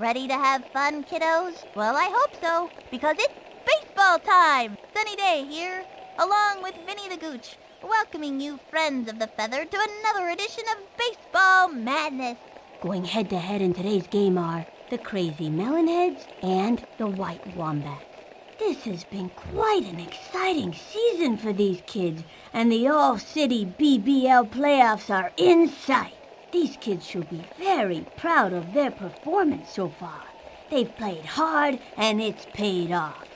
Ready to have fun, kiddos? Well, I hope so, because it's baseball time! Sunny day here, along with Vinny the Gooch, welcoming you friends of the feather to another edition of Baseball Madness. Going head-to-head in today's game are the crazy Melon Heads and the white Wombats. This has been quite an exciting season for these kids, and the All-City BBL playoffs are in sight. These kids should be very proud of their performance so far. They've played hard, and it's paid off.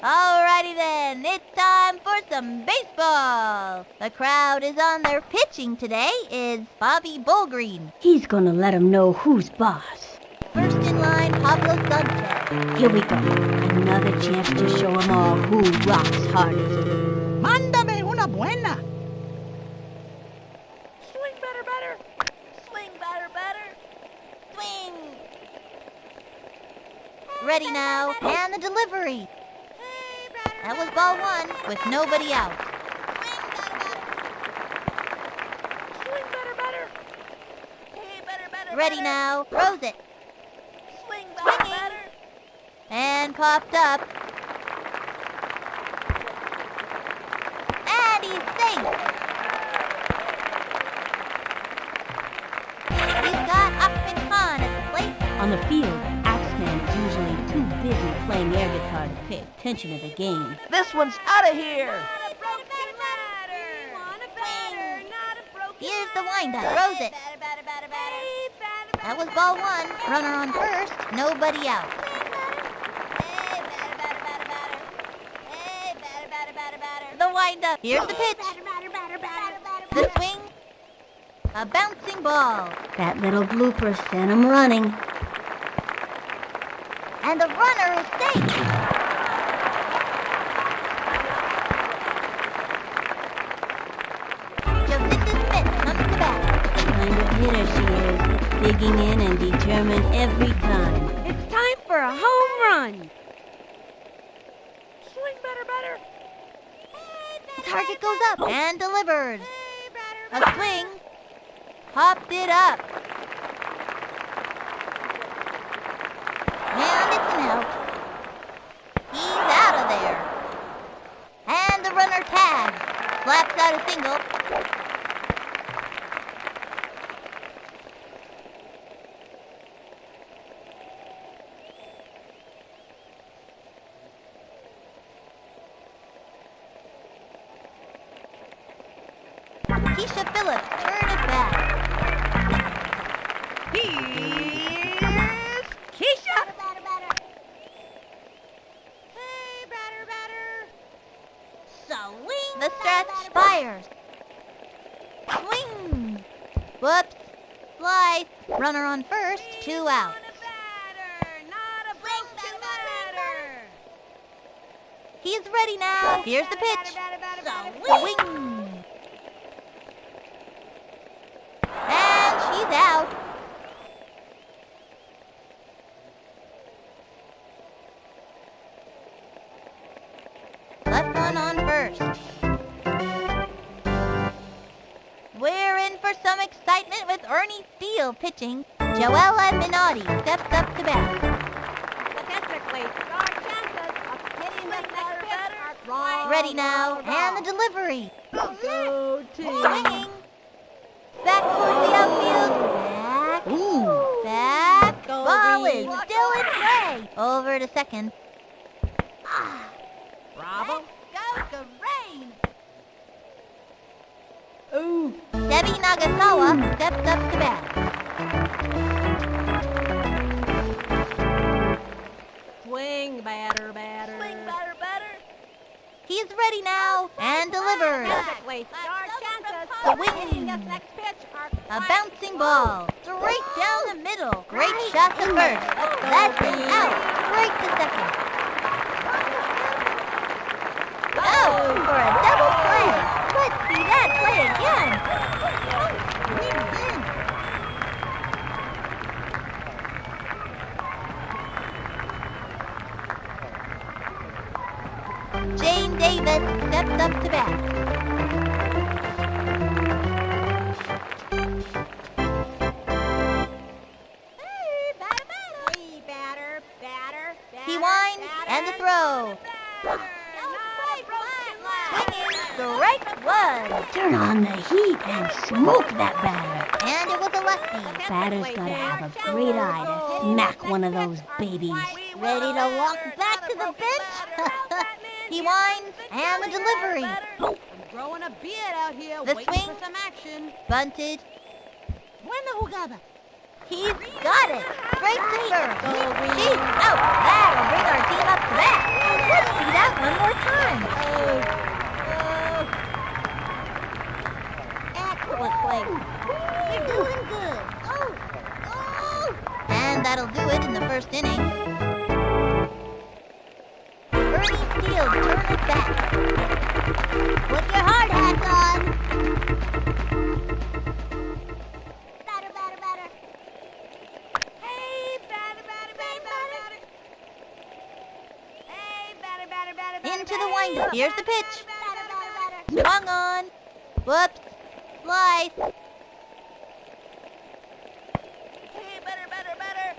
Alrighty then, it's time for some baseball. The crowd is on their pitching today is Bobby Bullgreen. He's gonna let 'em know who's boss. First in line, Pablo Sanchez. Here we go. Another chance to show 'em all who rocks hardest. Mándame una buena. Swing batter, batter. Swing batter, batter. Swing. Ready now, and the delivery. That was ball one with nobody out. Swing batter, batter. Hey, batter, batter. Ready now, throws it. Swing batter, batter. And popped up. And he's safe. He's got Ahmed Khan at the plate. On the field, Axeman is usually too busy playing air guitar to pay attention to the game. This one's out of here. Here's the windup. Throws it. That was ball one. Runner on first. Nobody out. The windup. Here's the pitch. The swing. A bouncing ball. That little blooper sent him running. And the runner is safe. Jovinda Smith comes to bat. Kind of hitter she is, digging in and determined every time. It's time for a home run. Swing batter, batter. The target goes up and delivers. A swing. Popped it up. And it's an out. He's out of there. And the runner tags. Slaps out a single. Keisha Phillips turn it back. Here's Keisha. Hey, batter, batter. Swing. The stretch fires. Swing. Whoops. Slice. Runner on first. 2 outs. He's ready now. Here's the pitch. Swing. And she's out. Left one on first. We're in for some excitement with Ernie Steele pitching. Joella Minotti steps up to bat. Statistically, our chances of hitting the next pitch are wrong. Ready now, and the delivery. Go team. Swinging. Back towards the outfield. Back. Ooh. Back. Go Ball Reed. is still in play. Over to second. Bravo. Let's go, Rain. Ooh. Debbie Nagasawa steps up to bat. Swing, batter, batter. Batter, batter. He's ready now and delivers. Statistically, our chances The of wing. hitting this next pitch are A quite bouncing low. ball. Straight down the middle. Great shot to first. That's an out. Straight to second. Oh, for a double play. Let's see that play again. Jane Davis steps up to bat. Hey, batter, batter. And the throw. Swinging, strike one. Turn on the heat and smoke that batter. And it was a lefty. Batter's gotta have a great eye to smack one of those babies. Ready to walk back to the bench? He winds, and the delivery. I'm growing a beard out here, The waiting swing. for some action. Bunted. Buena jugada. He's got it. Straight to first. He's out. That'll bring our team up to bat. Let's see that one more time. Excellent play. You're doing good. And that'll do it in the first inning. Bernie Steele turn it back. Put your hard hats on. Batter, batter, batter. Hey, batter, batter, batter, batter, batter. Hey, batter, batter, batter, batter. Into the windup. Here's the pitch. Batter, batter, batter. Swung on. Whoops. Slice. Hey, batter, batter, batter.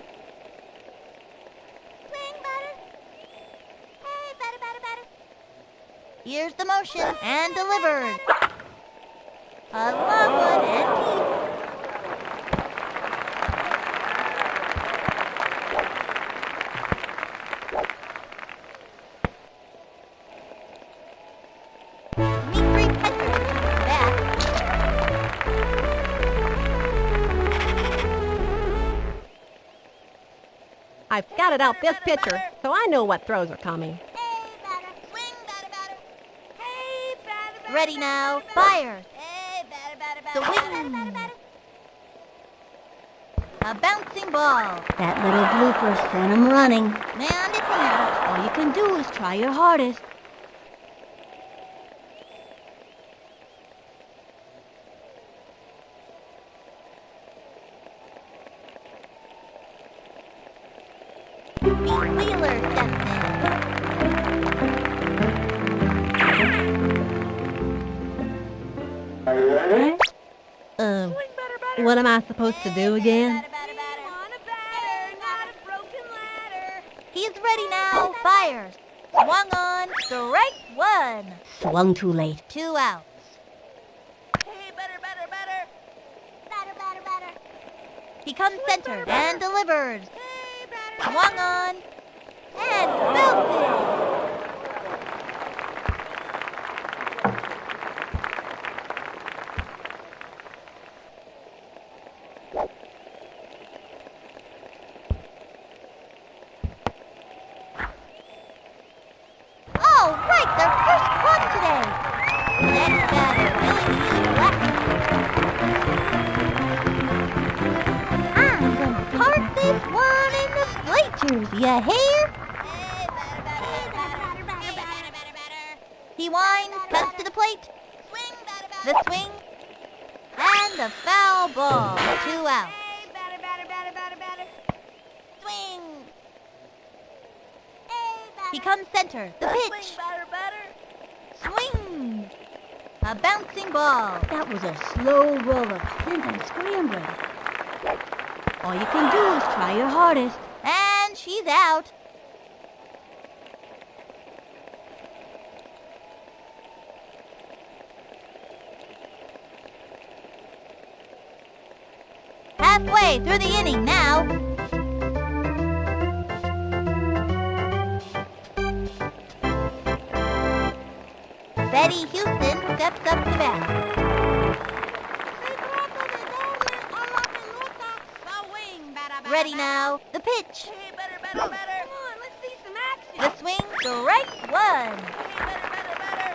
Swing, batter. Hey, batter, batter, batter. Here's the motion. And delivered. A long one and deep. Dmitri Petrovich is back. I've scouted out this pitcher, so I know what throws are coming. Hey, batter. Swing, batter, batter. Hey, batter, batter. Ready now. Fires. Hey, batter, batter, The batter. wing. A bouncing ball. That little blooper sent him running. And it's out. All you can do is try your hardest. Pete Wheeler steps in. What am I supposed to do again? Batter, batter, batter. On a batter, not a broken ladder. He's ready now. Fires. Swung on. Strike one. Swung too late. 2 outs. Hey, batter, batter, batter. Batter, batter, batter. He comes centered and delivers. Hey, batter. Swung on. And belted. All right, their first run today. Next batter, Billy left. I'm gonna park this one in the bleachers, you hear? Hey, batter, batter, batter, batter, batter, batter, batter. He winds, cuts to the plate. Swing, batter, batter. The swing. And a foul ball. 2 outs. Hey, batter, batter, batter, batter, batter. Swing. He comes center. The pitch. Swing, batter, batter. Swing. A bouncing ball. That was a slow roll of Clinton scrambling. All you can do is try your hardest. And she's out. Halfway through the inning now. Betty Houston steps up to bat. Swing, batter, batter, Ready batter. now. The pitch. Hey, batter, batter, batter. Come on, let's see some action. The swing. Strike one. Hey, batter, batter, batter.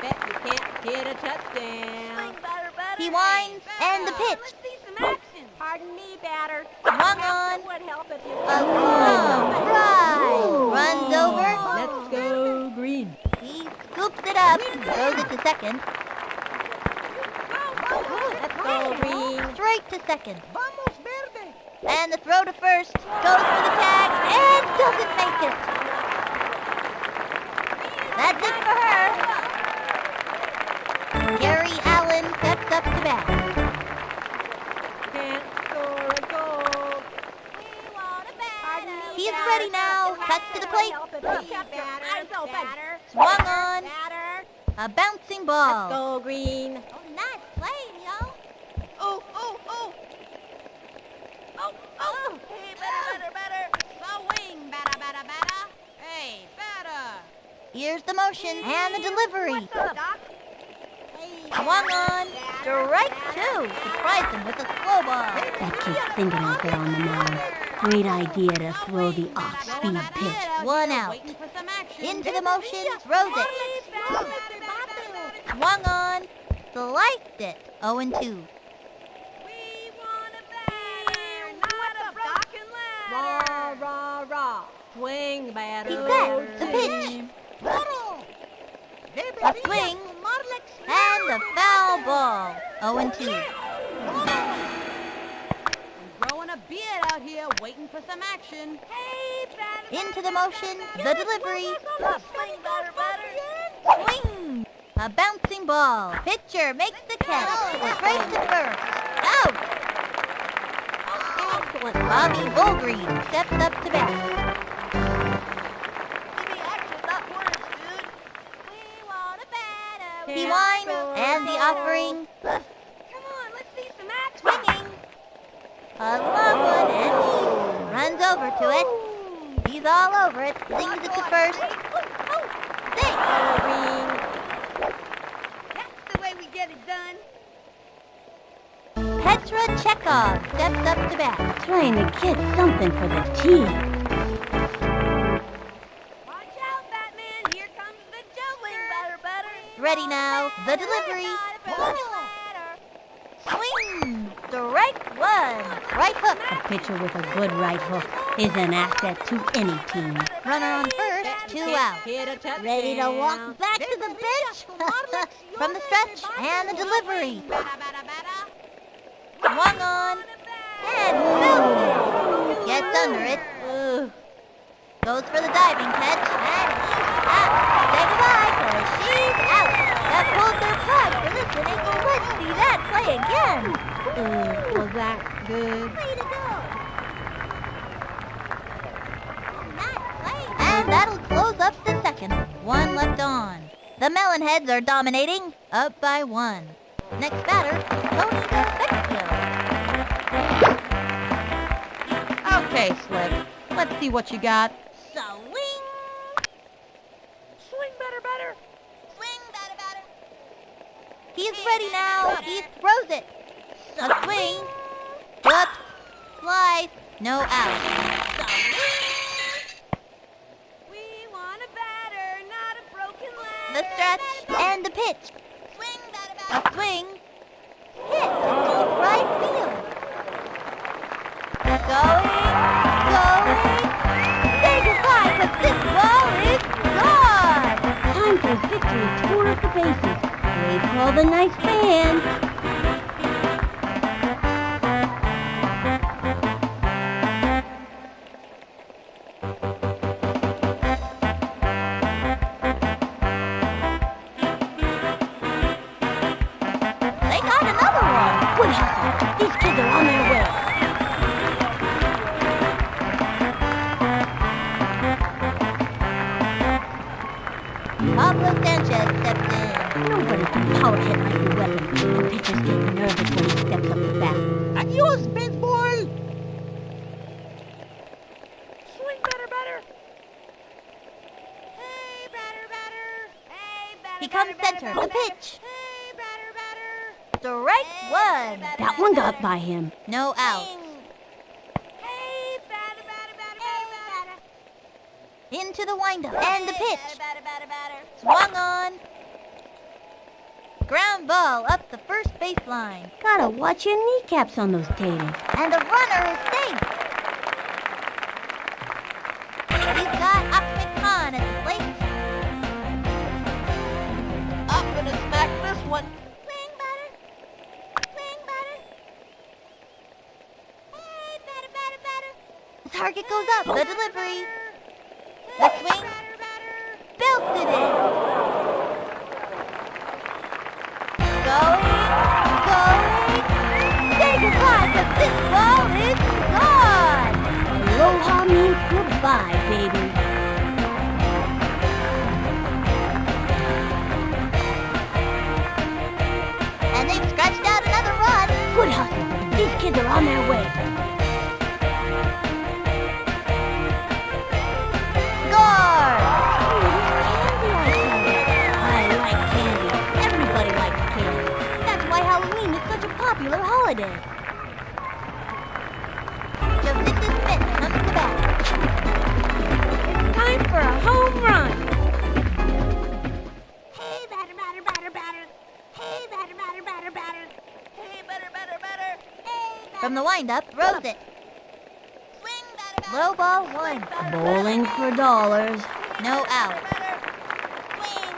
Bet you can't get a touchdown. Swing, batter, batter. He winds and the pitch. Let's see some action. Pardon me, batter. Swung on. Would help if you A long drive. Runs over. Let's go green. He scoops it up. Throws it to second. Let's go green. Straight to second. Vamos, verde. And the throw to first. Goes for the tag and doesn't make it. That's it for her. Gary Allen steps up to bat. Can't score a goal. We want a batter. Pardon me, He's ready now. Cuts to the plate. Eyes open. Swung on. A bouncing ball. Go green. Oh, nice playing, yo. Oh, oh, oh. Oh, oh. Hey, better. Swing, better. Hey, better. Here's the motion and the delivery. What's up, Doc? Swung on. Strike two. Surprised him with a slow ball. That kid's thinking out there on the mound. Great idea to throw the off-speed pitch. One out. Waiting for some action. Into the motion. Throws it. Swung on. Sliced it. 0-2. We want a batter, not a broken ladder. Rah. Swing batter. He's set. The pitch. A swing. And a foul ball. 0-2. I'm growing a beard out here, waiting for some action. Hey, batter. Into the motion. The delivery. Swing, batter. Swing. A bouncing ball. Pitcher makes the catch. Straight to first. Out. Excellent. Bobby Bullgreen steps up to bat. He winds and the offering. Come on, let's see some action. Swinging. A long one and he runs over to it. He's all over it. Sings it to first. Sing. That's the way we get it done. Petra Chekhov steps up to bat. Trying to get something for the team. Watch out, Batman. Here comes the Joker. Batter. Ready now. The delivery. Swing. Strike one. Right hook. A pitcher with a good right hook is an asset to any team. Runner on first. 2 out. Hit a touchdown. Ready to walk back to the bench. From the stretch and the delivery. Swung on. And boom. Gets under it. Goes for the diving catch. And he's out. Say goodbye, 'cause she's out. That pulled their plug for this inning. Let's see that play again. Was that good? Way to go. And that'll close up the second. 1 left on. The Melon Heads are dominating, up by 1. Next batter, Tony the Okay, Slick. Let's see what you got. Swing. Swing, batter. Swing, batter. He's ready now. He throws it. A swing. Whoops. Slice. No out. We want a batter, not a broken ladder. The stretch and the pitch. Swing, batter. A swing. Hit to right field. Going. Say goodbye, 'cause this ball is gone. Time for victory to tour up the bases. Wave for all the nice fans. They got another one. Good hustle. These kids are on their way. Pablo Sanchez steps in. Nobody can power hit like the weapon. The pitchers get nervous when he steps up the bat. Adios, baseball! Swing, batter. Hey, batter. Hey, batter. He comes center. The pitch. Hey, batter. Strike one. That one got by him. No out. Hey, batter. Into the windup and the pitch. Swung on. Ground ball up the first baseline. Gotta watch your kneecaps on those taters. And the runner is safe. He's got Ahmed Khan at the plate. I'm gonna smack this one. Swing, batter. Hey, batter. The target goes up. The delivery. The swing. Belted it. Going. Say goodbye, 'cause this ball is gone. Aloha means goodbye. Goodbye, baby. And they've scratched out another run. Good hustle. These kids are on their way. Score! I like candy. Everybody likes candy. That's why Halloween is such a popular holiday. Joseph Smith comes to bat. It's time for a home run. Hey, batter, batter, batter, batter. Hey, batter, batter, batter, batter. Hey, batter, batter, batter. Hey, batter. From the windup, throws it. Swing, batter, batter. Low ball one. Bowling for dollars. No out. Swing.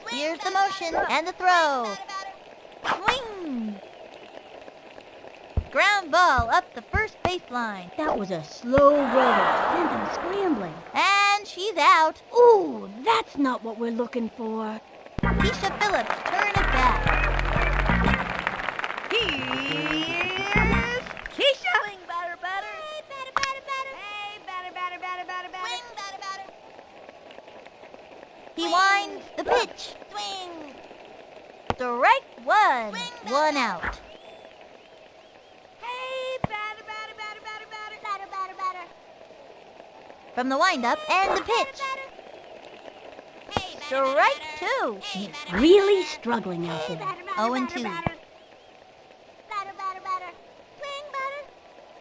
Here's the motion and the throw. Swing! Ground ball up the first baseline. That was a slow roller, sent them scrambling. And she's out. Ooh, that's not what we're looking for. Keisha Phillips turn it back. Here's Keisha. Swing, batter, batter. Hey, batter, batter, batter. Hey, batter, batter, batter, batter, batter. Swing, batter, batter. He winds the pitch. Swing. Strike one. One out. Hey, batter, batter, batter, batter, batter. Batter, batter, batter. From the windup and the pitch. Hey, batter, Strike batter. two. Hey, He's batter, really struggling out Hey, there. batter, batter, 0 and batter, 2. batter. Batter, batter, batter. Swing, batter.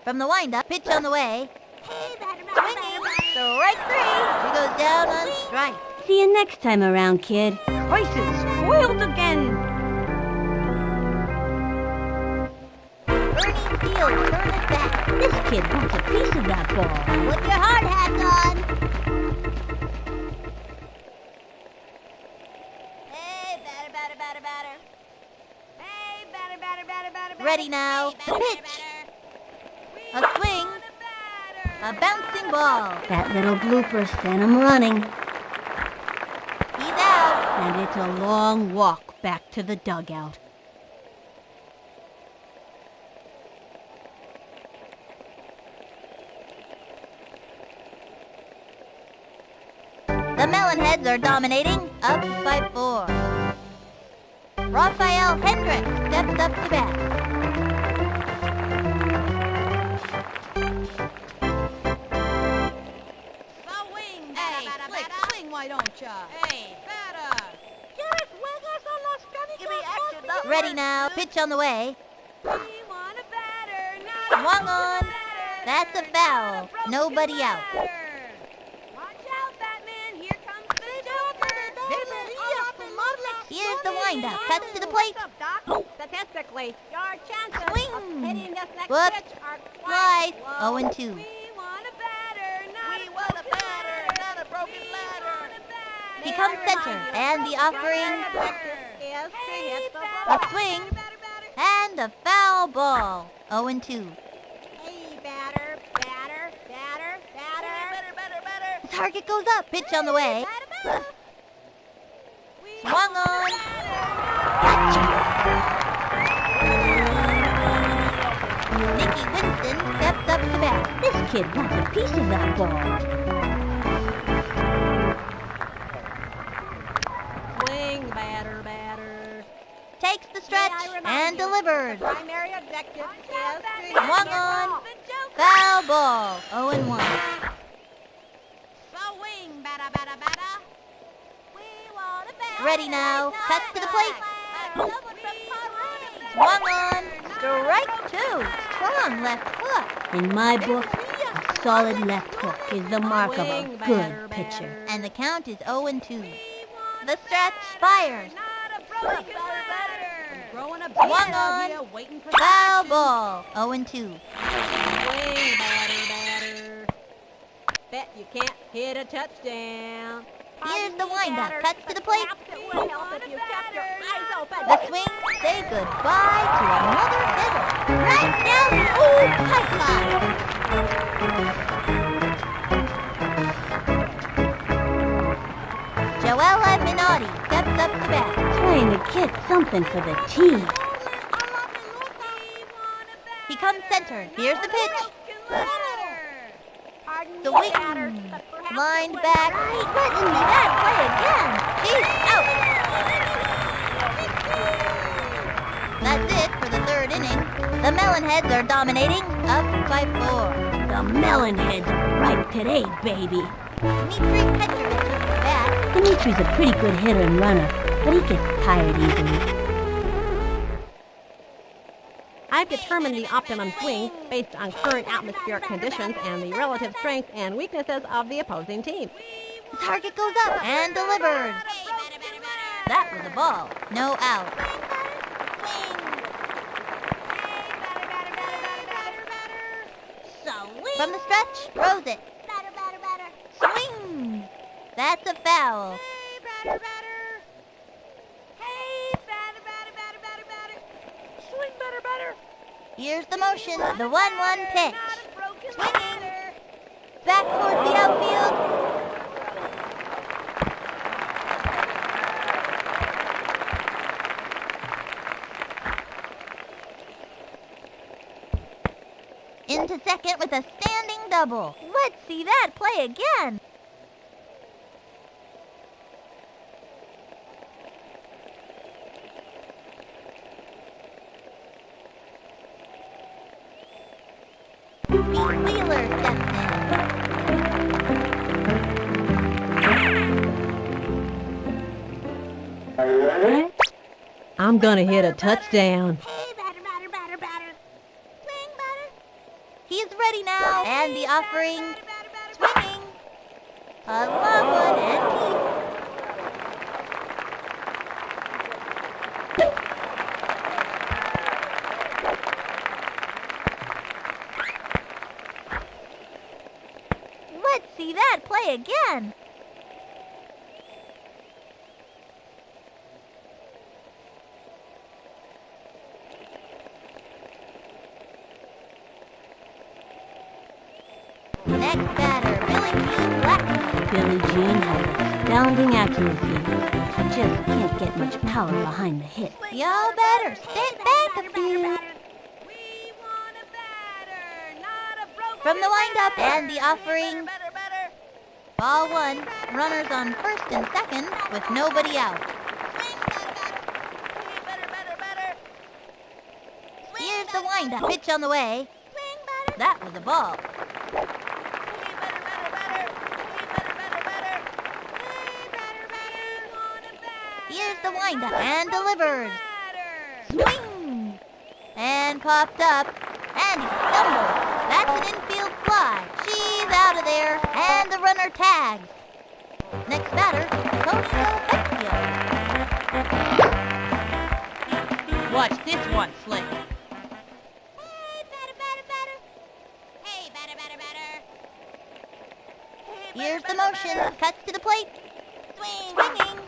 From the windup, pitch on the way. Hey, batter, batter, batter, Swinging. batter. Strike three. He goes down on strike. See you next time around, kid. Choices spoiled again. Ernie Field turn it back. This kid wants a piece of that ball. Put your hard hats on. Hey, batter, batter, batter, batter. Hey, batter, batter, batter, batter, batter. Ready now. Hey, The batter, pitch. batter, A swing. batter. A bouncing ball. That little blooper sent him running. He's out. And it's a long walk back to the dugout. The Melon Heads are dominating, up by 4. Raphael Hendricks steps up to bat. Swing, Hey, batter, batter, Slick, batter. swing, why don't ya? Hey, batter. Give me action, up. Ready now, pitch on the way. We want a batter, not Swung a on. batter. That's a foul. Broken Nobody out. batter. Watch out, Batman. Here comes the Joker. Here's the windup. Cuts to the plate. What's up, Doc? Statistically, your chances Swing. of hitting this next Whoops. pitch are Twice. quite low. 0 and 2. We want a batter, not We a want a broken batter, ladder. not a broken We ladder. want a batter. He comes center, and the offering, Your objective is to hit the a ball. swing, Batter, batter, and a foul ball. 0 and 2. Hey, batter, batter, batter, batter. The target goes up. Pitch on the way. Batter. We Swung want a on. batter, Nicky Winston steps up to bat. This kid wants a piece of that ball. Swing, batter, batter. Takes the stretch and delivers. primary objective is to Swung on. Foul ball. 0 and 1. Swing, batter, batter, batter. We want a batter. Ready now. Cuts to the plate. Swung Swung on. Strike 2. Strong left hook. In my book, a solid left hook is the mark of a Swing, good batter, pitcher. batter. And the count is 0 and 2. The stretch fires. Growing a Swung beard out on. here, waiting for Foul the ball. 0 and 2. Swing, batter, batter. Bet you can't hit a touchdown. Here's the windup. Cuts to the plate. It would help if you kept your eyes open. The swing. Say goodbye to another hitter. Right down the old pipeline. Joella Minotti steps up to bat. Trying to get something for the team. He comes center. Here's the pitch. Swing. Lined back. Let's see that play again. He's out. That's it for the third inning. The Melonheads are dominating, up by 4. The Melonheads are right today, baby. Dimitri Petcher is at the bat. Dimitri's a pretty good hitter and runner, but he gets tired easily. I've determined the optimum swing based on current atmospheric conditions and the relative strengths and weaknesses of the opposing team. The target goes up and delivered. That was a ball. No out. From the stretch, throws it. Swing. That's a foul. Here's the motion, the 1-1 pitch. Swinging. Back towards the outfield. Into second with a standing double. Let's see that play again. Wheeler steps in. I'm gonna hit a touchdown. He's ready now, and the offering, swinging, a long one, and let's see that play again. Next batter, Billy Jean Black. Billie Jean has astounding accuracy. She just can't get much power behind the hit. Y'all better step back a few. From the windup and the offering. Ball 1, runners on first and second with nobody out. Here's the windup. Pitch on the way. That was a ball. Here's the windup and delivers. Swing! And popped up. And he stumbled. That's an infield fly. She's out of there. And the runner tags. Next batter, Antonio Vecchio. Watch this one, Slick. Here's the motion. Cuts to the plate. Swinging.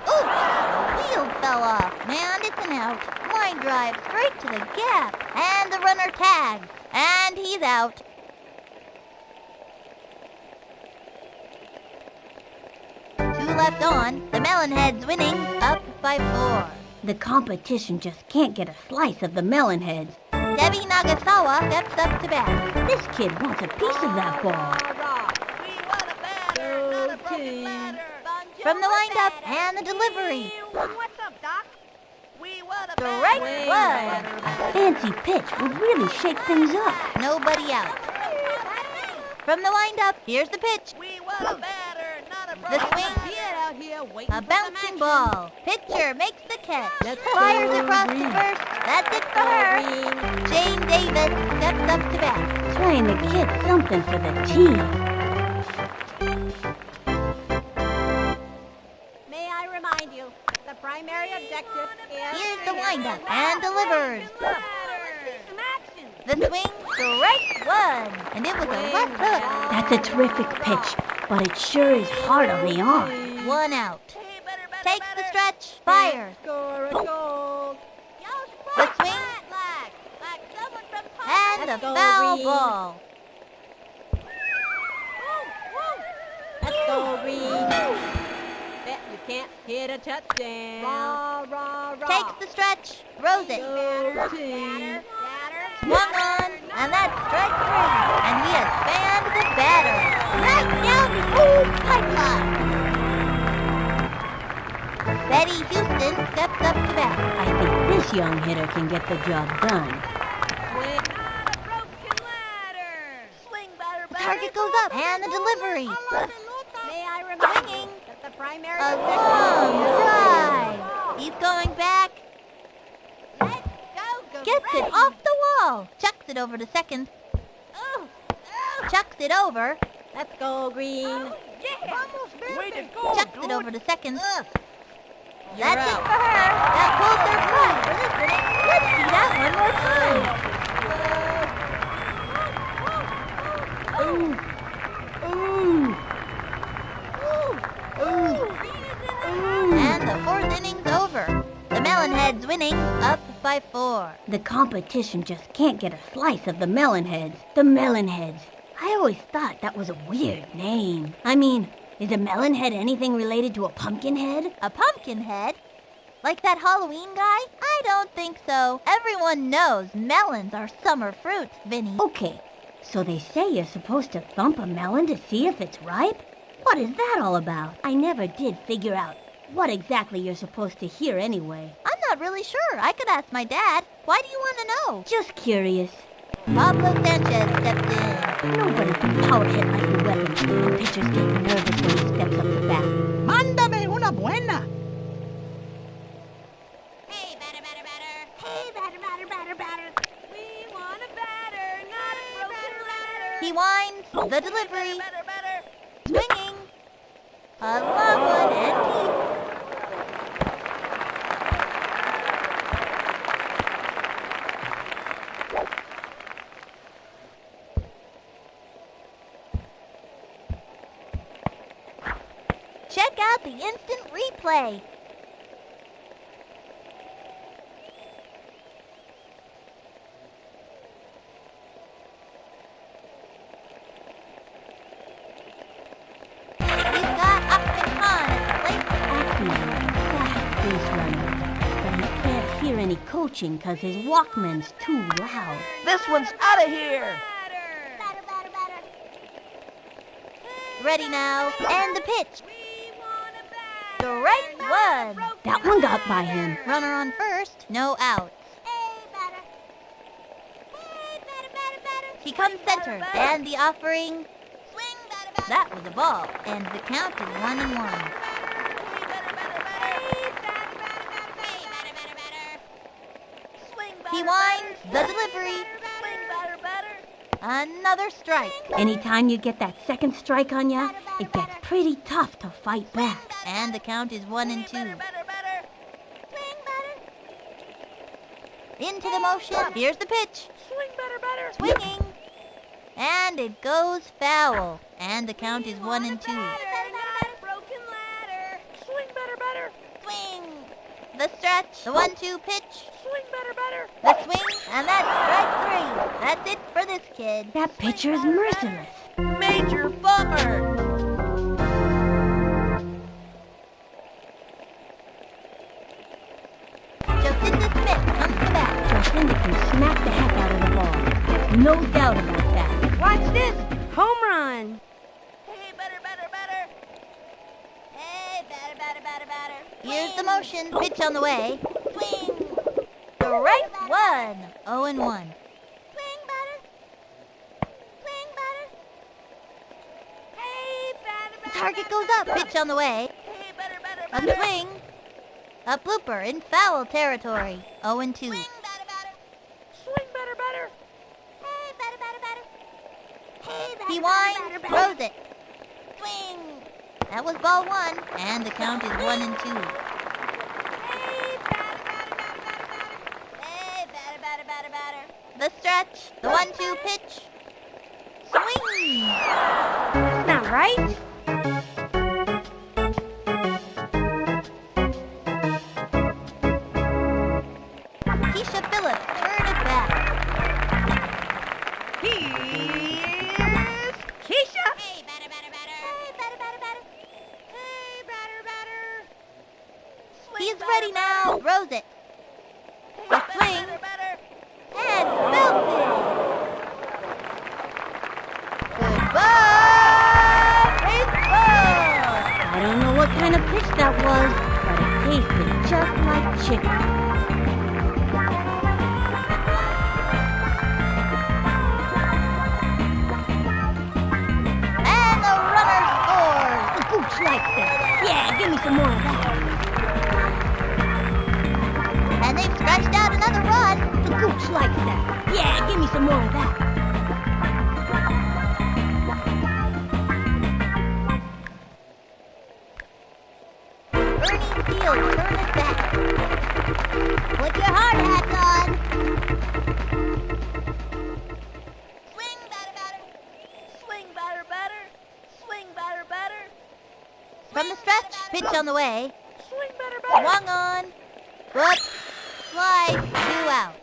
Ooh! The wheel fell off. And it's an out. Line drive straight to the gap. And the runner tags. And he's out. Two left on. The Melonheads winning, up by 4. The competition just can't get a slice of the Melonheads. Debbie Nagasawa steps up to bat. This kid wants a piece of that ball. From the windup and the delivery. What's up, Doc? We won a Strike one. A fancy pitch would really shake things up. Nobody out. From the windup, here's the pitch. We won a batter, not a The swing. Get out here waiting A for bouncing some ball. Pitcher makes the catch. Let's Fires go, across the Green. first. That's it for her. Jane Davis steps up to bat. Trying to get something for the team. May I remind you, the primary objective is... Here's the windup and delivers. The swing, strike one. And it was a left hook. That's a terrific pitch, but it sure is hard on the arm. One out. Takes the stretch. Fires. Score a goal. The swing. And a Let's go, foul Reed. ball. Let's go, Reed. Bet you can't hit a touchdown. Rah, rah, rah. Takes the stretch. Throws it. Go team. Swung on. And that's strike 3. And he has Eddie Houston steps up to bat. I think this young hitter can get the job done. Swing on a broken ladder. Swing, batter, The batter. target goes up, and the delivery. May I remind you that the primary A objective long is drive. He's going back. Let's go, Gets it off the wall. Chucks it over to second. Chucks it over. Let's go, Green. Way to go, Chucks it dude. over to second. You're That's it out. for her. That pulls their pride for this inning. Let's see that one more time. And the fourth inning's over. The Melon Heads winning, up by 4. The competition just can't get a slice of the Melon Heads. The Melon Heads. I always thought that was a weird name. I mean, is a melon head anything related to a pumpkin head? A pumpkin head? Like that Halloween guy? I don't think so. Everyone knows melons are summer fruits, Vinny. Okay, so they say you're supposed to thump a melon to see if it's ripe? What is that all about? I never did figure out what exactly you're supposed to hear anyway. I'm not really sure. I could ask my dad. Why do you want to know? Just curious. Pablo Sanchez stepped in. Nobody can power hit like your weapon. The pitchers get nervous when he steps up to bat. Mándame una buena. Hey, batter, batter, batter. Hey, batter, batter, batter, batter. We want a batter, not a broken ladder. He winds the delivery, Batter, batter. swinging. A long one and deep. Check out the instant replay. He's got Ahmed Khan at the plate. Acme, fast base runner. But he can't hear any coaching because his Walkman's too loud. This one's out of here. Batter, batter, batter. Ready now, and the pitch. We want a batter. Strike one. That one got by him. Runner on first, no outs. Hey, batter. Hey, batter, batter, batter. He comes center, and the offering. Swing, batter, batter. That was a ball, and the count is 1-1. Hey, batter, batter, batter. Hey, batter, batter, batter. Swing, He batter, winds batter. the delivery. Swing, batter, batter. Another strike, Anytime you get that second strike on ya, it gets pretty tough to fight back. and the count is 1-2. Batter, batter. Swing, batter. Into the motion. Here's the pitch. Swing, batter, batter. Swinging. And it goes foul. And the count is 1-2. Batter, not a broken ladder. Swing, batter, batter. Swing. The stretch. The 1-2 pitch. Swing, batter, batter. The swing. And that's strike 3. That's it for this kid. That pitcher's merciless. Major bummer. Jacinda Smith comes to bat. Jacinda can smack the heck out of the ball. There's no doubt about that. Watch this. Home run. Hey, batter, batter, batter. Hey, batter, batter, batter, batter. Here's the motion. Pitch on the way. Swing. Strike 1. 0-1. Swing, batter. Swing, batter. Hey, batter, The batter. target goes up. Pitch on the way. Hey, batter, batter, A batter. swing. A blooper in foul territory. 0-2. Swing, batter, batter. Swing, batter, batter. Hey, batter, batter, batter. Hey, batter, He batter, winds, batter, batter. throws it. Swing. That was ball 1, and the count is 1-2. Hey, batter, batter, batter, batter, batter. Hey, batter, batter, batter, batter. The stretch. The 1-2 pitch. Swing. That's not right. Keisha Phillips turn it back. Here's Keisha. Hey, batter, batter, batter. Hey, batter, batter, batter. Hey, batter, batter. He's ready now. Throws it. The swing. Batter, batter. And belts it. Goodbye, baseball. I don't know what kind of pitch that was, but it tasted just like chicken. And the runner scores. The gooch likes that. Yeah, give me some more of that. And they've scratched out another run. The gooch likes that. Yeah, give me some more of that. Bernie Field, turn it back. Put your hard hats on. Swing, batter, batter. Swing, batter, batter. Swing, batter, batter. From the stretch, pitch on the way. Swing, batter, batter. Swung on. Whoop. Slide. 2 outs.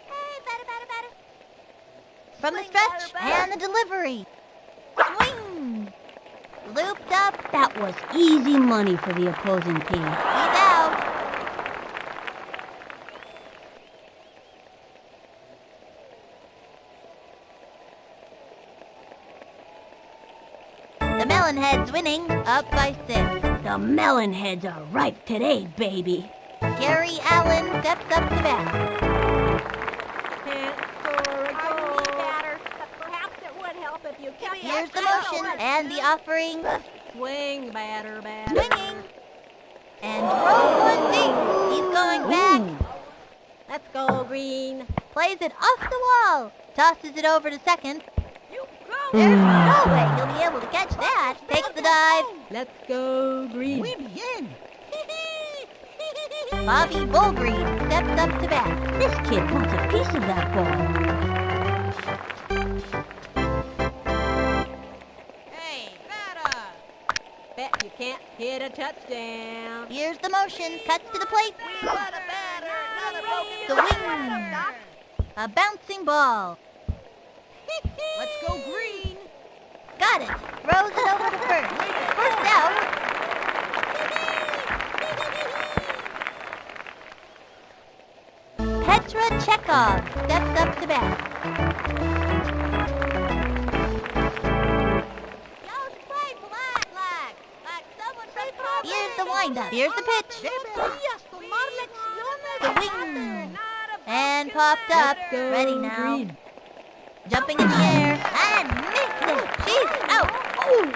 Hey, batter, batter, batter. From the Swing, stretch batter, batter. and the delivery. Swing. Looped up. That was easy money for the opposing team. He's out. The Melon Heads winning, up by 6. The Melon Heads are ripe today, baby. Gary Allen steps up to bat. Can't score a goal. Batter, but perhaps it would help if you kept Here's the that motion going. and the offering. Swing, batter, batter. Swinging. And throws one deep. He's going back. Let's go, Green. Plays it off the wall. Tosses it over to second. You go. There's no way he'll be able to catch that. Takes the dive. Let's go, Green. Muy bien. Bobby Bullgreen steps up to bat. This kid wants a piece of that ball. Hey, batter. Bet you can't hit a touchdown. Here's the motion. Cuts to the plate. We want a batter, not a broken The wing. A bouncing ball. Let's go, Green. Got it. Throws it over to first. First out. Petra Chekhov steps up to bat. Here's the windup. Here's the pitch. The wing. And popped up. Let's go, Ready now. Green. Jumping in the air. And missed it. She's out. Oh.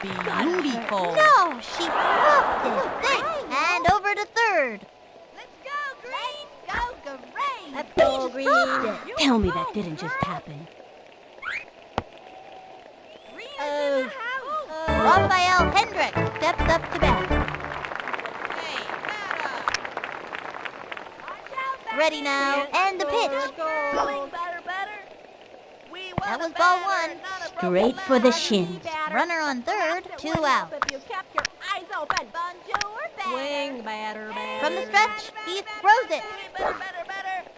Beautiful. No, she dropped it. And over to third. Let's go, Green. Go, Green. Let's go, Green. Dropped it. Tell me that didn't just happen. Green is in the house. Raphael Hendricks steps up to bat. Hey, batter. Watch out, batter. Ready now. And the pitch. Swing, batter, batter. We want That a was ball batter, one. not a broken Straight for the batter. shins. Runner on third. 2 outs. If you kept your eyes open. Bonjour, batter. Swing, batter, batter. From the stretch, he throws it. Batter, batter, batter.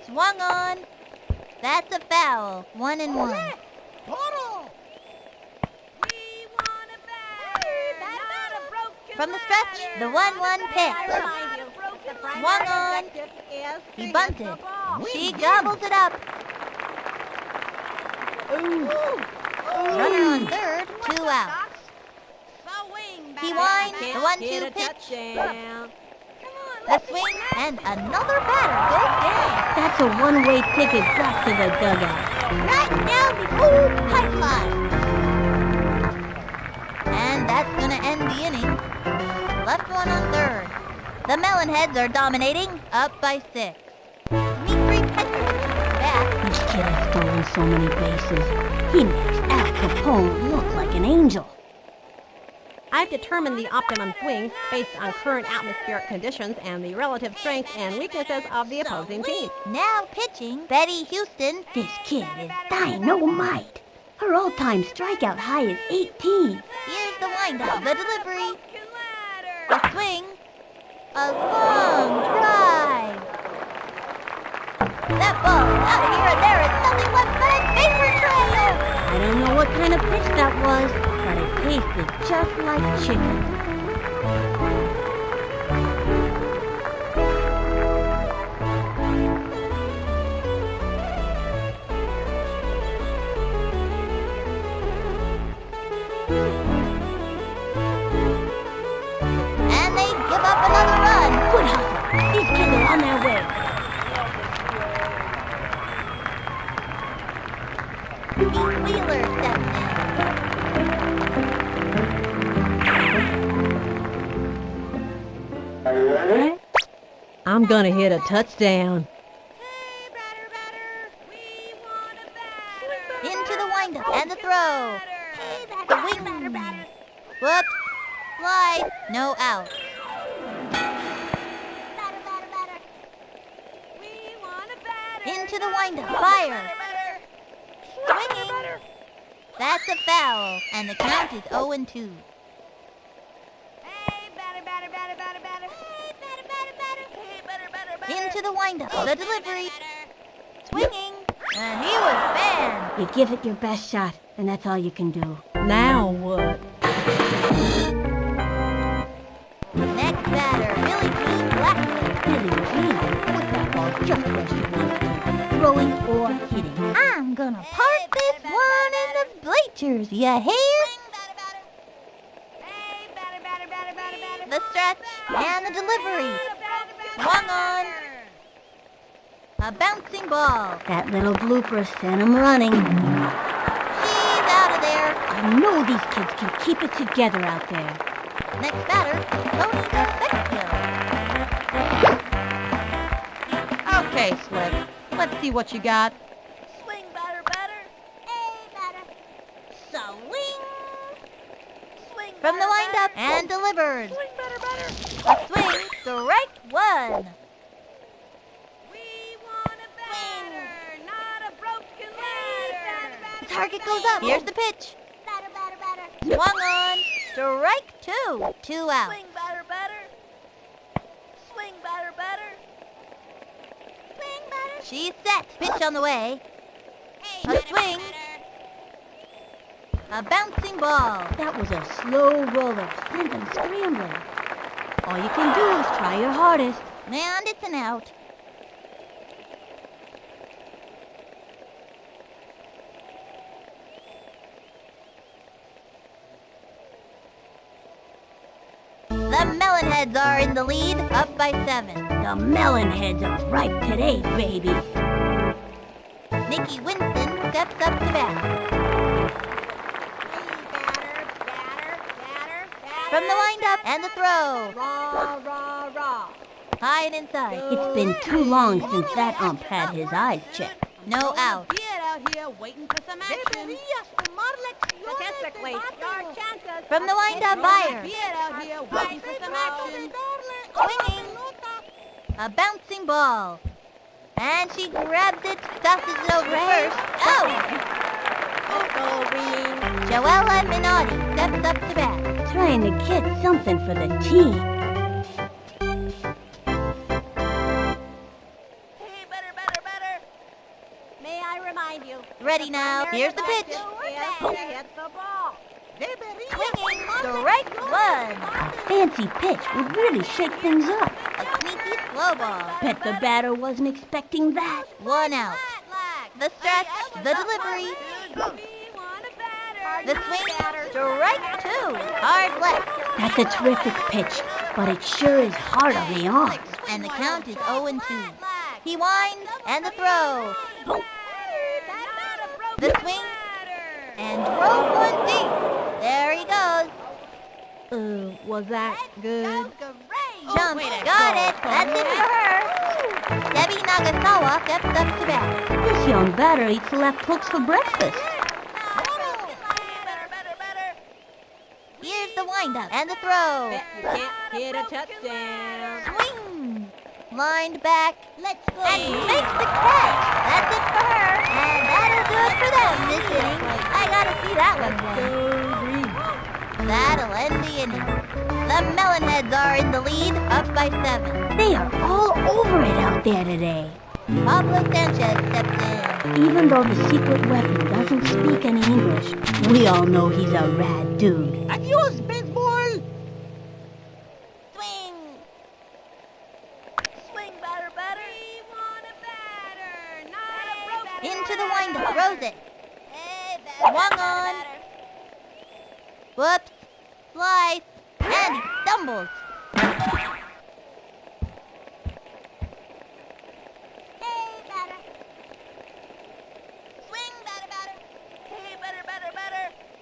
Swung on. That's a foul. 1-1. Toro. We want a batter, not a broken From the stretch, the 1-1 pitch. Remind you, the primary Swung on. objective is He to hit bunted. the ball. She gobbles it up. Runner on third. 2 outs. Swing, He batter, winds. batter. The Can't get 1-2 a pitch. touchdown. The swing and another batter. Good day. That's a one-way ticket back to the dugout. Right down the old pipeline. And that's going to end the inning. Left one on third. The Melon Heads are dominating, up by 6. Dmitri Petrovich is back. This kid has stolen so many bases. He makes Al Capone look like an angel. I've determined the optimum swing based on current atmospheric conditions and the relative strengths and weaknesses of the opposing team. Now pitching, Betty Houston. This kid is dynamite. Her all-time strikeout high is 18. Here's the windup, the delivery, Broken ladder. the swing, a long drive. That ball out of here and there is nothing left but a paper trail. I don't know what kind of pitch that was, but it tasted just like chicken. Pete Wheeler steps in. I'm gonna hit a touchdown. Hey, batter, batter. We want a batter. Into the windup and the throw. Hey, The batter, wing. batter, batter. Whoops. Slide. No out. Batter, batter, batter. We want a batter. Into the windup. Fire. Swinging. That's a foul. And the count is 0-2. Hey, batter, batter, batter, batter, batter. Hey, batter, batter, batter. Hey, batter, batter, batter. Into the windup. The delivery. Swinging. And he was banned. You give it your best shot, and that's all you can do. Now what? Next batter, Billy G. Blackwood. Billy G, put that ball just where she wants to. Throwing or hitting. I'm gonna park this one in the bleachers, you hear? Hey, batter, batter, batter, batter, batter. The stretch and the delivery. Swung on. A bouncing ball. That little blooper sent him running. She's out of there. I know these kids can keep it together out there. Next batter, Tony Sexton. Okay, Slick. Let's see what you got. Swing, batter, batter. Hey, batter. Swing. Swing, From the batter, windup batter. and delivered. Swing, batter, batter. A swing, strike one. We want a batter, not a broken ladder. Target goes up. Here's the pitch. Batter, batter, batter. Swung on. Strike two. 2 out. Swing, batter, batter. Swing, batter, batter. Swing, batter. She's set. Pitch on the way. A swing. A bouncing ball. That was a slow roller, sent them scrambling. All you can do is try your hardest. And it's an out. The Melon Heads are in the lead, up by 7. The Melon Heads are right today, baby. Nikki Winston steps up to bat. From the windup and the throw. Rah, rah, rah. High and inside. It's been too long since that ump had his eyes checked. No out. Get out here waiting for some action. Statistically, your chances. From the windup, Bayer. Get out here waiting for some action. Swinging. A bouncing ball. And she grabs it, tosses it over first. Oh! Joella Minotti steps up to bat. Trying to get something for the team. Hey, better, better, better. May I remind you? Ready now. Here's the pitch. Hit the ball. Swinging. Strike one. Fancy pitch would really shake things up. A sneaky slow ball. Bet the batter wasn't expecting that. 1 out. The stretch. The delivery. The swing. Strike two. Hard left. That's a terrific pitch, but it sure is hard on the arm. And the count is 0-2. He winds and the throw. The swing. And drove one deep. There he goes. Was that good? Jump. Got it. That's it for her. Debbie Nagasawa steps up to bat. This young batter eats left hooks for breakfast. Here's the windup and the throw. You can't hit a touchdown. Swing. Lined back. Let's go. And makes the catch. That's it for her. And that'll do it for them this inning. I gotta see that one. That'll end the inning. The Melon Heads are in the lead, up by 7. They are all over it out there today. Pablo Sanchez steps in. Even though the secret weapon doesn't speak any English, we all know he's a rad dude. Adios, baseball! Swing. Swing, batter, batter. We want a batter, not a broken Into the windup. Throws it. Swung on. Whoops. Slice. And he stumbles.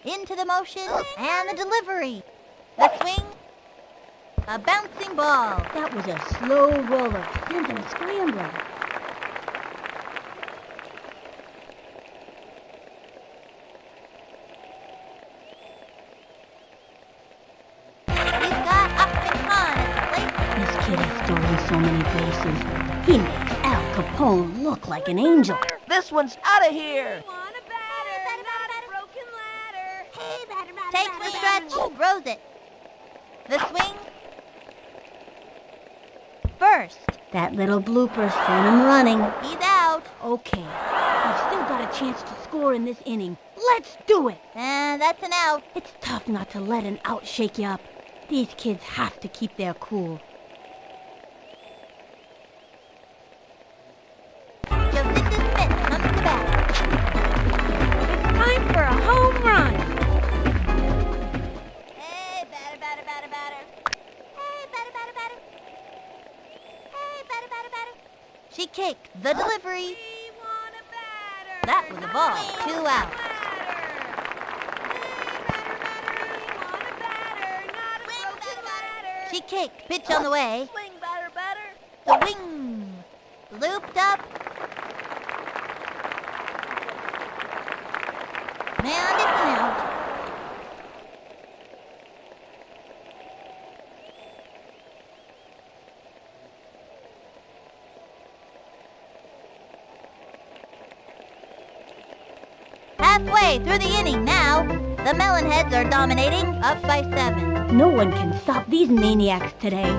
Into the motion and the delivery. The swing. A bouncing ball. That was a slow roller, sent him scrambling. He's got up and on at the plate. This kid has stolen so many bases. He makes Al Capone look like an angel. This one's out of here. Want a batter, not a broken ladder. Hey, batter, batter, Takes the batter, stretch, throws it. The swing. First. That little blooper sent him running. He's out. Okay, we've still got a chance to score in this inning. Let's do it! And that's an out. It's tough not to let an out shake you up. These kids have to keep their cool. Jocinda Smith comes to bat. Time for a home run! Hey, batter, batter, batter, batter. Hey, batter, batter, batter. Hey, batter, batter, batter. She kicked the delivery. We want a batter. That was a ball. 2 out. She kicked. Pitch on the way. Swing, batter, batter. The wing. Looped up. And it's an out. Halfway through the inning now. The Melonheads are dominating, up by 7. No one can stop these maniacs today.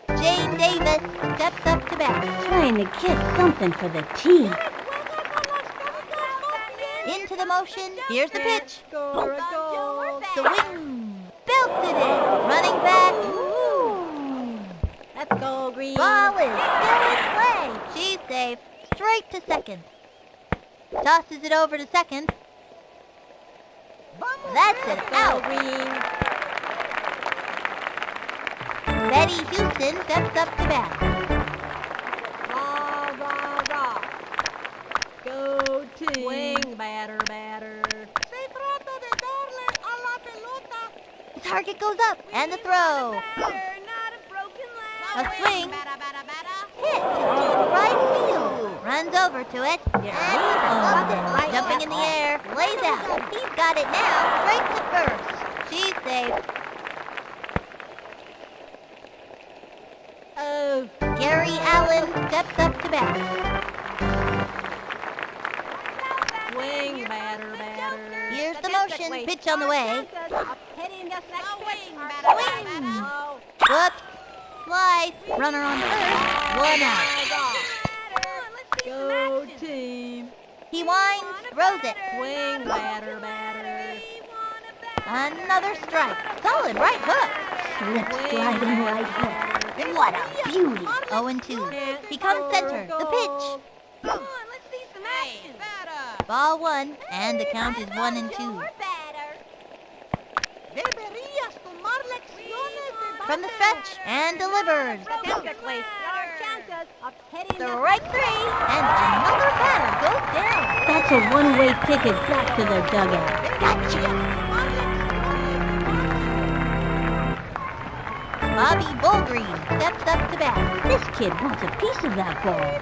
Jane Davis steps up to bat. Trying to get something for the team. Into the motion. Here's the pitch. Score a goal. Swing. Belted it. Running back. Ooh. Let's go, Green. Ball is still in play. She's safe. Straight to second. Tosses it over to second. That's an out. Green. Betty Houston steps up to bat. Rah, rah, rah. Go team. Swing, batter, batter. The target goes up, and the throw. Batter, not a broken ladder. A swing. Batter, batter, batter. Hit to right field. Runs over to it. And he loves it. Jumping in the air. Lays out. He's got it now. Straight to first. She's safe. Oh, Gary Allen steps up to bat. swing, batter, batter. Here's the motion. Pitch on the way. Heading just next swing, Swing. Whoops. Slice. Runner on first. 1 out. Go team. He winds. Throws it. Swing, batter, batter. Another strike. Solid right hook. Slip sliding right hook. What a beauty! 0-2. He comes center. The pitch. Come on, let's see some action. Batter. Ball 1. And the count is 1-2. From the stretch. And delivers. Statistically, our chances of hitting Strike 3. And another batter goes down. That's a one-way ticket back to their dugout. Gotcha. Bobby Bullgreen steps up to bat. This kid wants a piece of that ball.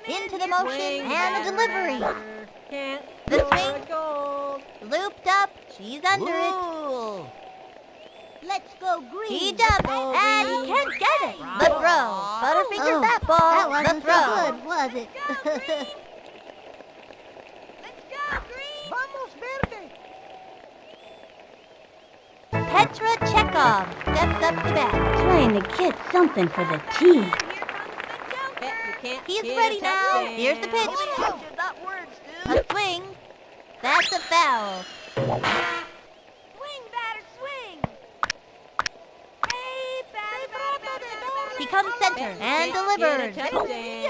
Into the motion and the delivery. Can't The score swing. a goal. Looped up. She's under it. Let's go green. He jumps and he can't get it. The throw. Butterfingers that ball. That wasn't the throw. so good, was it? Let's go, Green. Vamos, verde. Petra Chekhov steps up to bat. Trying to get something for the team. Here comes the Joker. Bet you can't He's get ready a now. touchdown. Here's the pitch. Not words, A swing. That's a foul. Swing, batter, swing. Hey, batter, batter, batter, batter. He comes center and delivers. Get a touchdown. Swing.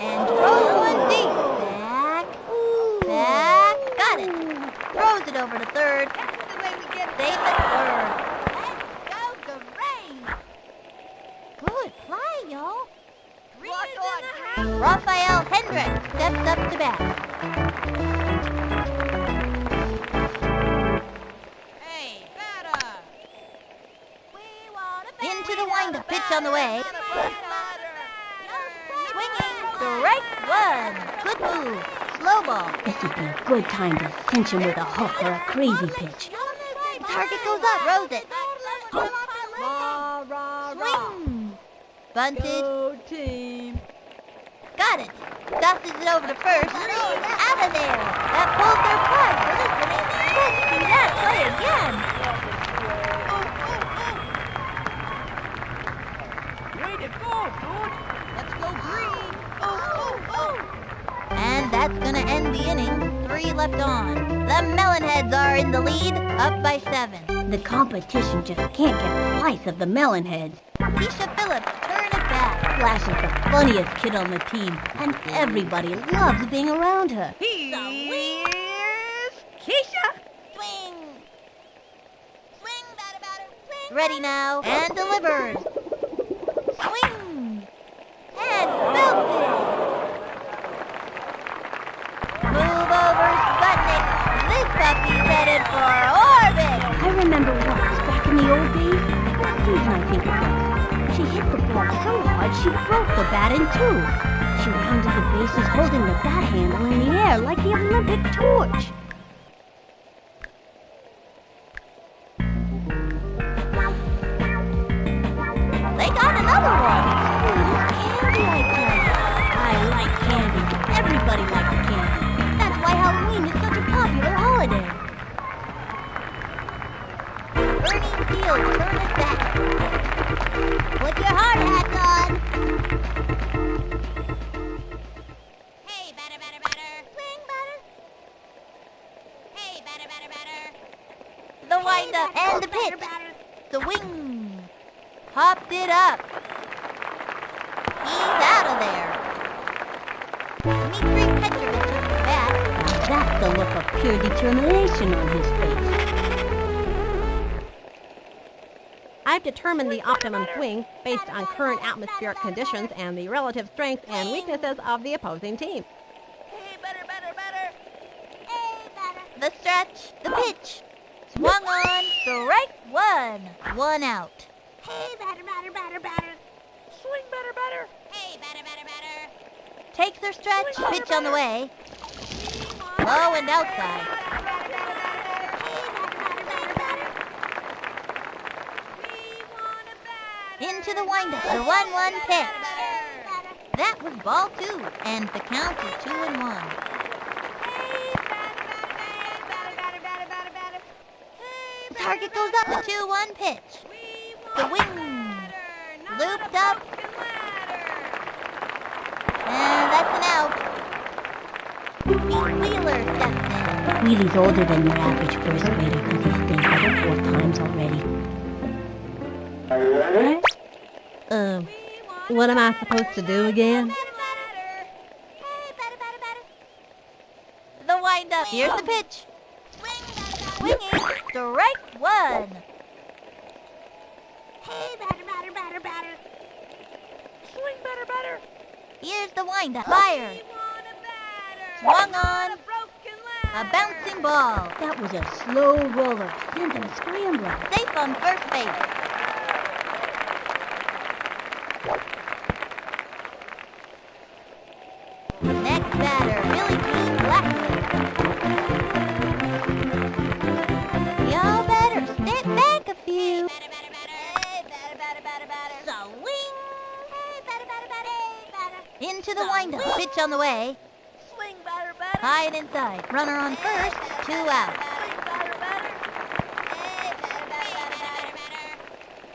And throws one deep. Back. Got it. Throws it over to third. That's the way we get it. Safe at third. Let's go, the rain. Good play, y'all. Green is in the house. Raphael Hendricks steps up to bat. Hey, batter! Into the windup, pitch on the way. Swinging, strike one. Good move, slow ball. This would be a good time to cinch him with a hook or a crazy pitch. Target goes up, throws it. Rah, rah, rah. Swing. Bunted, Go team. got it. Tosses it over to first. Out of there. That pulls their plug. Let's see that play again. Way to go, dude. Let's go green. And that's gonna end the inning. 3 left on. The Melon Heads are in the lead, up by 7. The competition just can't get a slice of the Melon Heads. Keisha Phillips, turn it back. Flash is the funniest kid on the team, and everybody loves being around her. Here's Keisha. Swing. Swing, batter, batter. Swing. Ready now, and delivers. Swing. And belted. Move over, Sputnik. This puppy's headed for orbit. I remember once, back in the old days, last season I think it was, she hit the ball so hard she broke the bat in two. She rounded the bases holding the bat handle in the air like the Olympic torch. They got another one. Candy, I tell you. I like candy. Everybody likes candy. That's why Halloween is such a popular holiday. Bernie Field, turn it back. Put your hard hats on. Hey, batter, batter, batter. Swing, batter. Hey, batter, batter, batter. The windup and the pitch. The wing. Popped it up. He's out of there. Dmitri Petrovich took the bat. That's the look of pure determination on his face. I've determined the optimum swing based on current atmospheric conditions and the relative strengths and weaknesses of the opposing team. Hey, batter, batter, batter. Hey, batter. The stretch. The pitch. Swung on. Strike one. 1 out. Hey, batter, batter, batter, batter. Swing, batter, batter. Hey, batter, batter, batter. Takes their stretch. Pitch on the way. Low and outside. Into the windup. The 1-1 pitch. That was ball 2, and the count is 2-1. The target goes up. The 2-1 pitch. The wing. Looped up. And that's an out. Pete Wheeler steps in. Wheelie's older than your average first grader because he's stayed there 4 times already. What am I supposed to do again? The windup. Here's the pitch. Swinging. Strike one. Hey, batter, batter, batter, batter. Swing, batter, batter. Here's the windup. Fire. Swung on. A bouncing ball. That was a slow roller, sent him scrambling. Safe on first base. Next batter, Billy Jean Blackwood. Y'all better step back a few. Batter, batter, batter. Hey, batter, batter, batter, batter. Swing. Hey, batter, batter, batter. Hey, batter. Into the windup. Pitch on the way. Swing, batter, batter. High and inside. Runner on first. 2 out. Swing, batter, batter. Hey, batter, batter, batter, batter.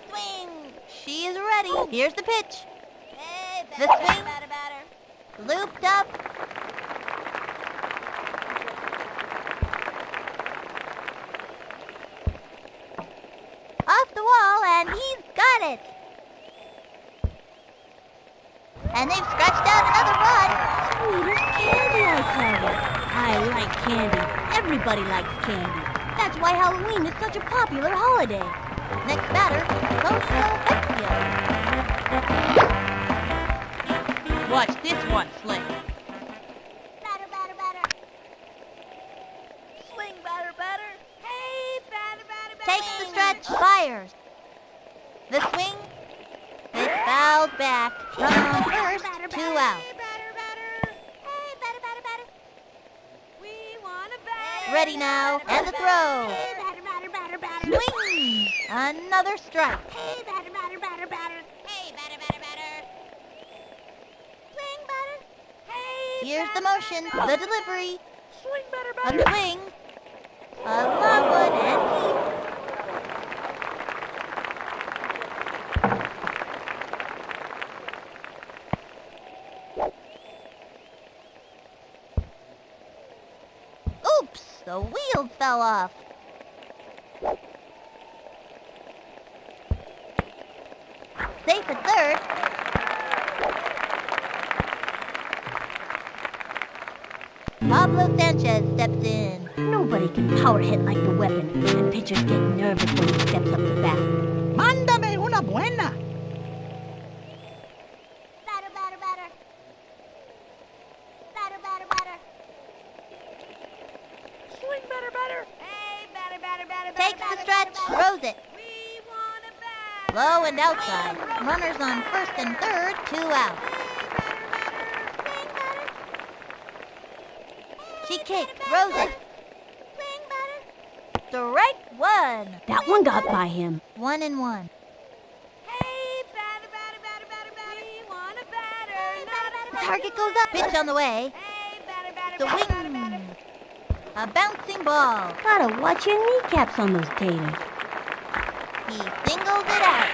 Swing. She is ready. Here's the pitch. Hey, The batter, swing. batter, batter. Looped up. Off the wall, and he's got it. And they've scratched out another run. Sweet as candy, I tell you. I like candy. Everybody likes candy. That's why Halloween is such a popular holiday. Next batter, Costa Vecchio. Watch this one, Slick. Batter, batter, batter. Swing, batter, batter. Hey, batter, batter, batter. Takes the stretch, fires. The swing. It fouls back. Runner on first, 2 out. Hey, batter, batter. Hey, batter, batter, batter. We want a batter. Ready now, and the throw. Hey, batter, batter, batter, batter. Swing! Another strike. Hey, batter, batter, batter, batter. Hey, batter, batter, batter. Swing, batter. Hey, Here's the motion, the delivery. swing, batter, A batter. swing. A long one and deep. Oops, the wheel fell off. Safe at third. Pablo Sanchez steps in. Nobody can power hit like the weapon, and pitchers get nervous when he steps up to bat. Mándame una buena. Batter, batter, batter. Batter, batter, batter. Swing, batter, batter. Hey, batter, batter, batter, batter. Takes the stretch, throws it. We want a batter. Low and outside. Runners on first and third, 2 out. Swing, batter. She kicked, throws it. Swing, batter. Strike one. That one got by him. 1-1. Hey, batter, batter, batter, batter, batter. We want a batter. Not a batter. Target goes up. Pitch on the way. Hey, batter, batter, The batter, batter, wing. batter. A bouncing ball. Gotta watch your kneecaps on those taters. He singles it out.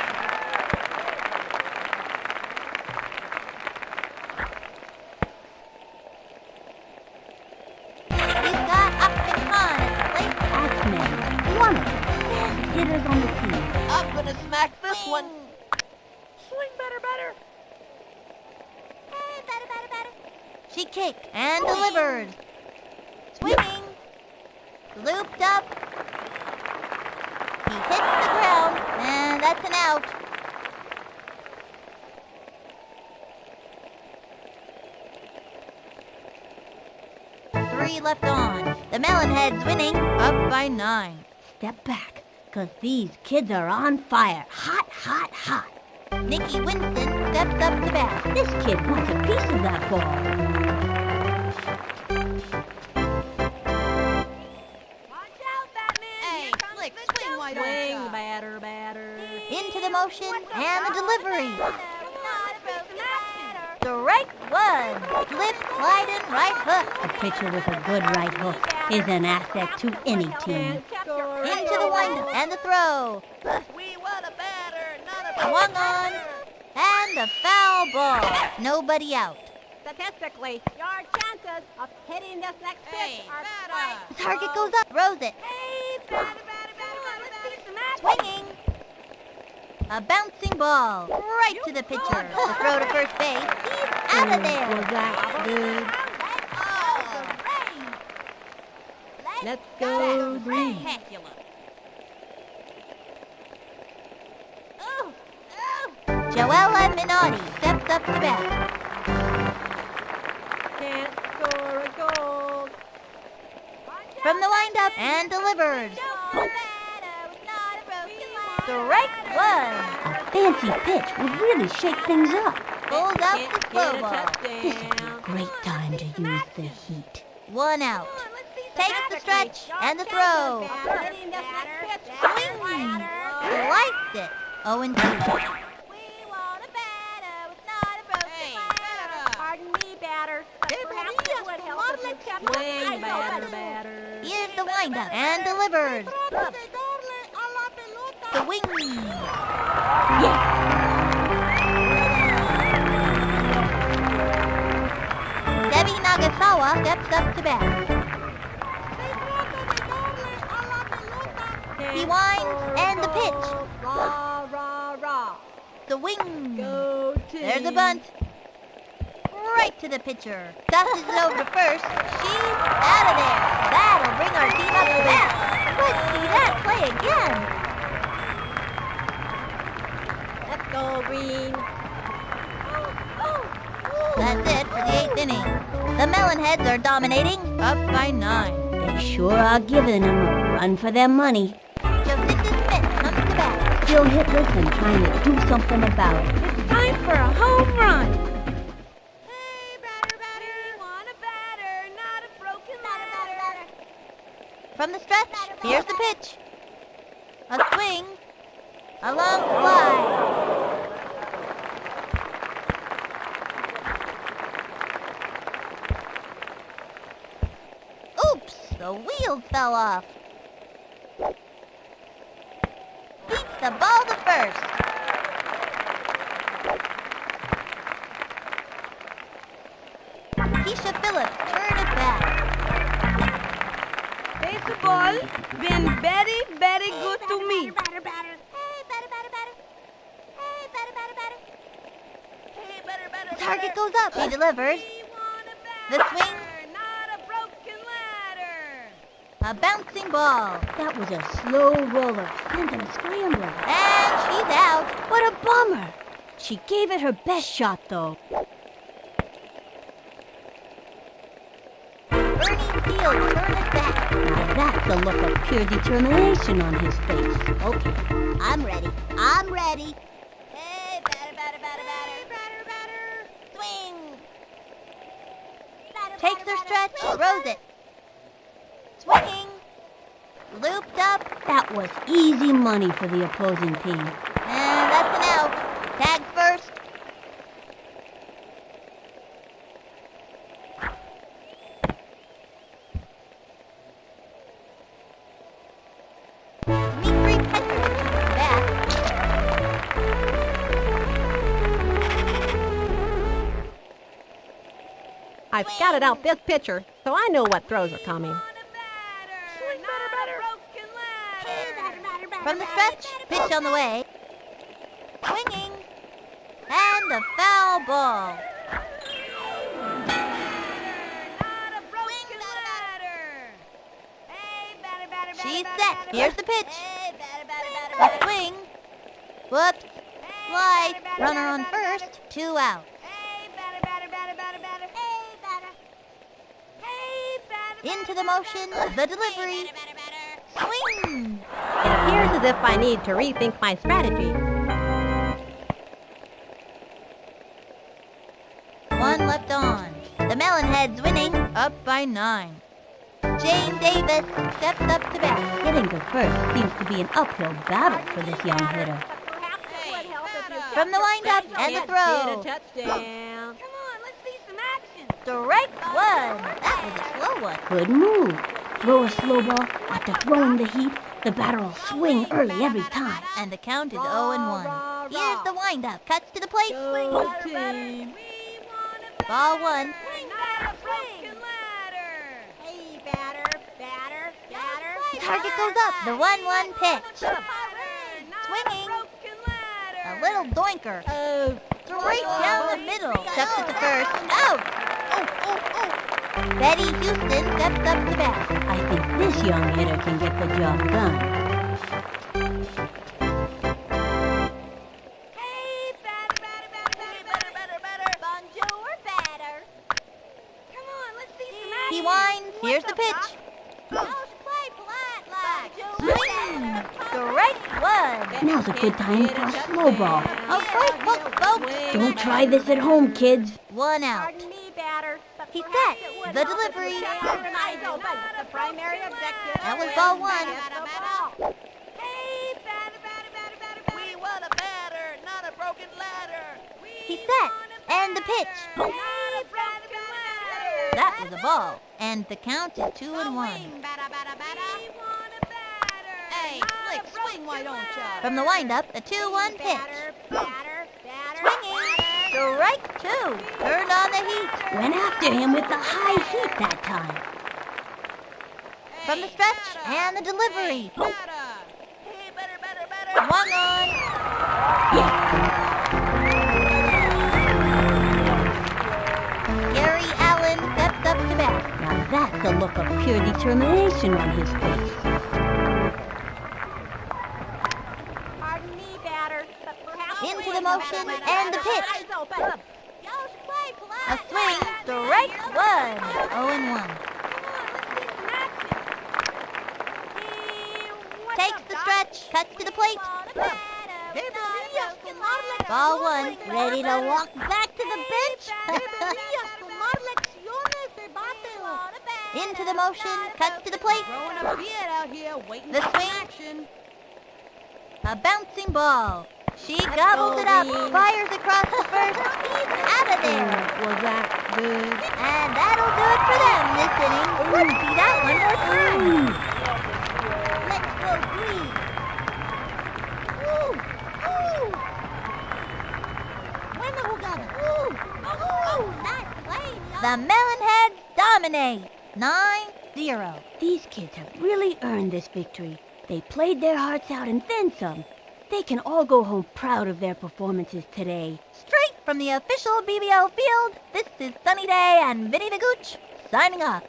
He's got Opticon at the plate. That's man. One of the best hitters on the team. I'm gonna smack this one. Swing, batter, batter. Hey, batter, batter, batter. She kicked and delivers. Swinging. Looped up. He hits the ground, and that's an out. Three left on. The Melon Heads winning, up by 9. Step back, 'cause these kids are on fire. Hot, hot, hot. Nikki Winston steps up to bat. This kid wants a piece of that ball. Watch out, Batman. Hey, Here comes Slick, the swing wide jumper. open. batter, batter. Into the motion and the delivery. Not a broken batter. Strike one. Slip, sliding, right hook. A pitcher with a good right hook is an asset to any team. Into the windup and the throw. We want a batter, not a Swung on. And a foul ball. Nobody out. Statistically, your chances of hitting this next pitch Hey, are batter. The target goes up, throws it. Hey, batter, batter, batter, batter. Let's see some action. Swinging. A bouncing ball. Right to the pitcher. The throw to first base. He's out of Was there. that good? Let's go green. Spectacular. Joella Minotti steps up to bat. Can't score a goal. From the windup and delivers. Strike one. A fancy pitch would really shake things up. Pulls out the Can't slow get a ball. This would be a touchdown. great time to use the heat. 1 out. Takes the stretch and the throw. Hitting this next pitch. Swing. Sliced it. 0-2. Hey, batter. Pardon me, batter. But perhaps it would help if you kept swing, batter, batter. Here's the windup and delivers. The wing. Debbie Nagasawa steps up to bat. He winds and the pitch. Rah, rah, rah. The wing. Go team. There's a bunt. Right to the pitcher. Tosses it over to first. She's out of there. That'll bring our team up to bat. Let's see that play again. Let's go green. That's it for the 8th inning. The Melonheads are dominating, up by 9. They sure are giving them a run for their money. Josephus Smith comes to bat. Still hitless and trying to do something about it. It's time for a home run. Hey, batter, batter. We want a batter, not a broken ladder. From the stretch, here's the pitch. A swing. A long fly. Oops, the wheel fell off. Beats the ball to first. Keisha Phillips turned it back. Baseball been very, very good to me. Batter, batter. Hey, batter, batter, batter. Hey, batter, batter, batter. Hey, batter, batter, Target goes up. He delivers. We want a The batter, swing. not a broken ladder. A bouncing ball. That was a slow roller, sent him scrambling. And she's out. What a bummer. She gave it her best shot, though. Bernie Steele turned it back. Now that's a look of pure determination on his face. Okay, I'm ready. I'm ready. Hey, batter, batter, batter, batter. Batter, batter. Swing. Batter, Takes her batter, stretch. Throws it. Swinging. Looped up. That was easy money for the opposing team. And that's an out. Tag first. Dimitri Petrovich is back. I've scouted out this pitcher, so I know what throws are coming. want a batter, not a broken ladder. Hey, batter, batter, batter. From the stretch, pitch on the way. Swinging. And a foul ball. Not a broken ladder. Hey, batter, batter, batter, She's batter, set. batter, Here's the batter. pitch. Hey, batter, batter, batter, A batter. swing. Whoops. Hey, Slide. batter, batter, Runner batter, on batter, first. batter. 2 out. Hey, batter, batter, batter, batter, batter. Hey, batter. Hey, batter, Into batter, the batter, motion. batter. The delivery. Hey, batter, batter, batter. Swing. It appears as if I need to rethink my strategy. One left on. The Melonheads winning, up by 9. Jane Davis steps up to bat. Getting to first seems to be an uphill battle for this young hitter. From the windup and the Get a throw. touchdown. Come on, let's see some action. Strike 1. That was a slow one. Good move. Throw a slow ball after throwing the heat. The batter will swing early every time. And the count is 0-1. Here's the windup. Cuts to the plate. Go team. We want a Ball 1. not a broken ladder. Hey, batter, batter, batter. Target goes up. The 1-1 pitch. Swinging. A little doinker. Oh, Straight down the middle. Chucks it to first. Out. Betty Houston steps up to bat. I think this young hitter can get the job done. Hey, batter, batter, batter, batter, batter, batter. Bonjour, batter. Come on, let's see some action. He winds. Here's the pitch. Play polite like. Swing. Strike 1. Now's a good time for a slow ball. A great hook, folks. Don't try this at home, kids. 1 out. Pardon me, batter. but He's perhaps set. it would The help if delivery. you kept your eyes open. The primary objective. That was ball 1. Hey, batter, batter, batter, batter, batter. We want a batter, not a broken ladder. He's set. And the pitch. Not a broken ladder. That was a ball. And the count is 2-1. We want a batter. Hey, Flick, swing, why don't ya? From the windup, the 2-1 pitch. Batter. Swinging. Strike 2. Turned on the heat. Went after him with the high heat that time. From the stretch and the delivery. Hey, batter. 1 on. Gary Allen steps up to bat. Now that's a look of pure determination on his face. Pardon me, batter, but perhaps Into the motion and the pitch. Y'all should play polite. A swing, strike one. 0-1. Takes the stretch, cuts to the plate. Ball one, ready to walk back to the bench. Into the motion, cuts to the plate. Throwing a beard out here, waiting The for swing. action. A bouncing ball. She gobbles it up, fires across the first. He's out of there. Was that good? And that'll do it for them this inning. Let's see that one more time. Let's go green. Ooh, ooh. When who got it? Ooh, nice play. The Melon Heads dominate. 9-0. These kids have really earned this victory. They played their hearts out and then some. They can all go home proud of their performances today. Straight from the official BBL field, this is Sunny Day and Vinny the Gooch signing off.